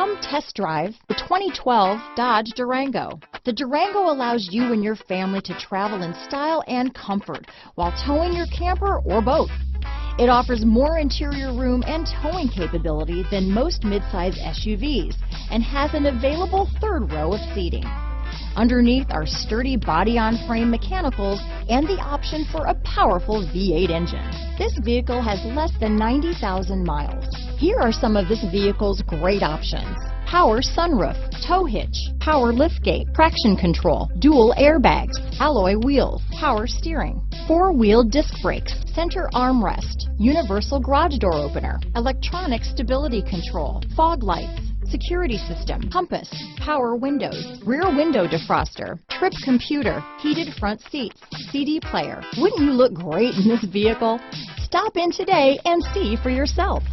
Come test drive the 2012 Dodge Durango. The Durango allows you and your family to travel in style and comfort while towing your camper or boat. It offers more interior room and towing capability than most midsize SUVs and has an available third row of seating. Underneath are sturdy body-on-frame mechanicals and the option for a powerful V8 engine. This vehicle has less than 90,000 miles. Here are some of this vehicle's great options: power sunroof, tow hitch, power liftgate, traction control, dual airbags, alloy wheels, power steering, four-wheel disc brakes, center armrest, universal garage door opener, electronic stability control, fog lights, security system, compass, power windows, rear window defroster, trip computer, heated front seats, CD player. Wouldn't you look great in this vehicle? Stop in today and see for yourself.